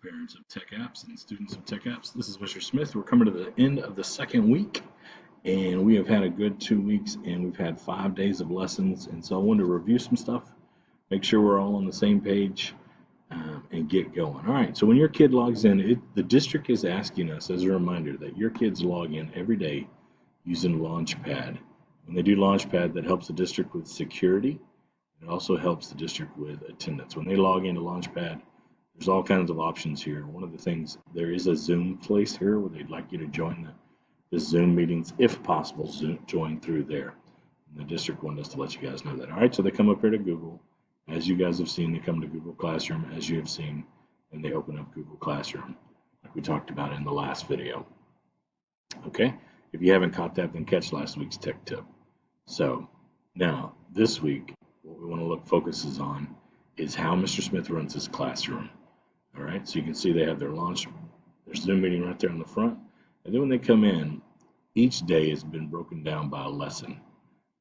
parents of tech apps and students of tech apps. This is Mr. Smith. We're coming to the end of the second week, and we have had a good 2 weeks, and we've had 5 days of lessons. And so I wanted to review some stuff, make sure we're all on the same page, and get going. All right, so when your kid logs in, the district is asking us as a reminder that your kids log in every day using Launchpad. When they do Launchpad, that helps the district with security. It also helps the district with attendance. When they log into Launchpad, there's all kinds of options here. One of the things, there is a Zoom place here where they'd like you to join the Zoom meetings, if possible, join through there. And the district wanted us to let you guys know that. All right, so they come up here to Google. As you guys have seen, they come to Google Classroom, as you have seen, and they open up Google Classroom, like we talked about in the last video. Okay, if you haven't caught that, then catch last week's tech tip. So now, this week, what we want to focuses on is how Mr. Smith runs his classroom. All right, so you can see they have their Zoom meeting right there on the front. And then when they come in, each day has been broken down by a lesson.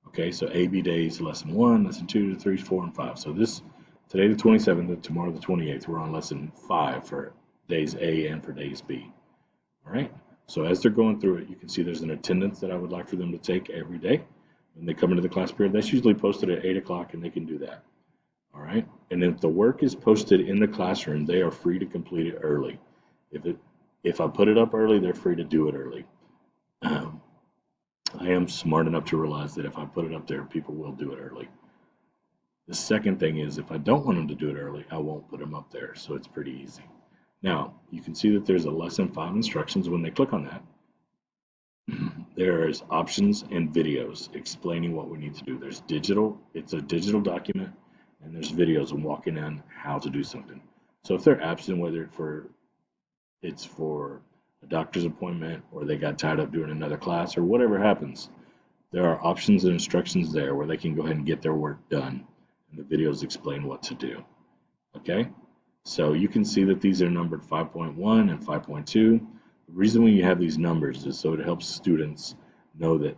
Okay, so AB days, lesson 1, lesson 2, 3, 4, and 5. So today the 27th and tomorrow the 28th, we're on lesson 5 for days A and for days B. All right, so as they're going through it, you can see there's an attendance that I would like for them to take every day. When they come into the class period, that's usually posted at 8 o'clock, and they can do that. All right, and if the work is posted in the classroom, they are free to complete it early. If I put it up early, they're free to do it early. I am smart enough to realize that if I put it up there, people will do it early. The second thing is, if I don't want them to do it early, I won't put them up there, so it's pretty easy. Now, you can see that there's a lesson 5 instructions. When they click on that, there's options and videos explaining what we need to do. There's it's a digital document, and there's videos of walking on how to do something. So if they're absent, whether it's for a doctor's appointment or they got tied up doing another class or whatever happens, there are options and instructions there where they can go ahead and get their work done, and the videos explain what to do. Okay, so you can see that these are numbered 5.1 and 5.2. The reason when you have these numbers is so it helps students know that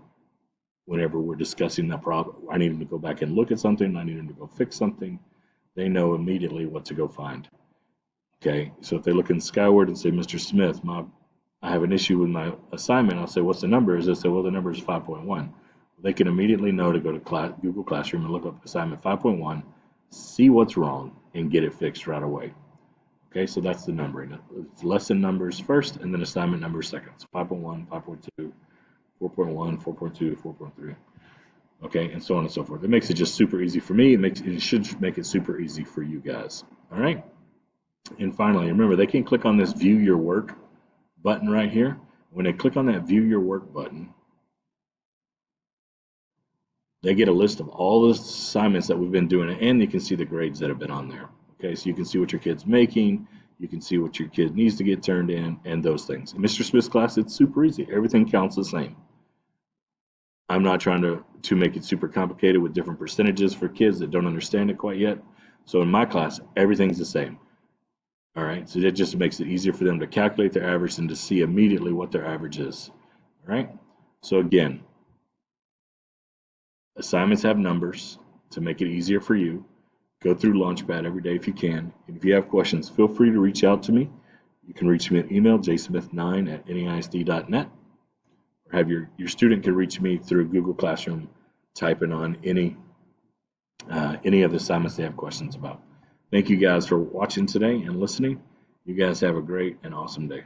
whenever we're discussing that problem, I need them to go back and look at something, I need them to go fix something, they know immediately what to go find. Okay, so if they look in Skyward and say, Mr. Smith, I have an issue with my assignment, I'll say, what's the number? They'll say, well, the number is 5.1. They can immediately know to go to Google Classroom and look up assignment 5.1, see what's wrong, and get it fixed right away. Okay, so that's the numbering. It's lesson numbers first, and then assignment numbers second. So 5.1, 5.2, 4.1, 4.2, 4.3. Okay, and so on and so forth. It makes it just super easy for me. It should make it super easy for you guys. All right. And finally, remember, they can click on this View Your Work button right here. When they click on that View Your Work button, they get a list of all the assignments that we've been doing, and you can see the grades that have been on there. Okay, so you can see what your kid's making, you can see what your kid needs to get turned in, and those things. In Mr. Smith's class, it's super easy. Everything counts the same. I'm not trying to make it super complicated with different percentages for kids that don't understand it quite yet. So in my class, everything's the same. All right, so that just makes it easier for them to calculate their average and to see immediately what their average is. All right, so again, assignments have numbers to make it easier for you. Go through Launchpad every day if you can. And if you have questions, feel free to reach out to me. You can reach me at email, jsmith9@neisd.net, or have your student can reach me through Google Classroom, typing on any of the assignments they have questions about. Thank you guys for watching today and listening. You guys have a great and awesome day.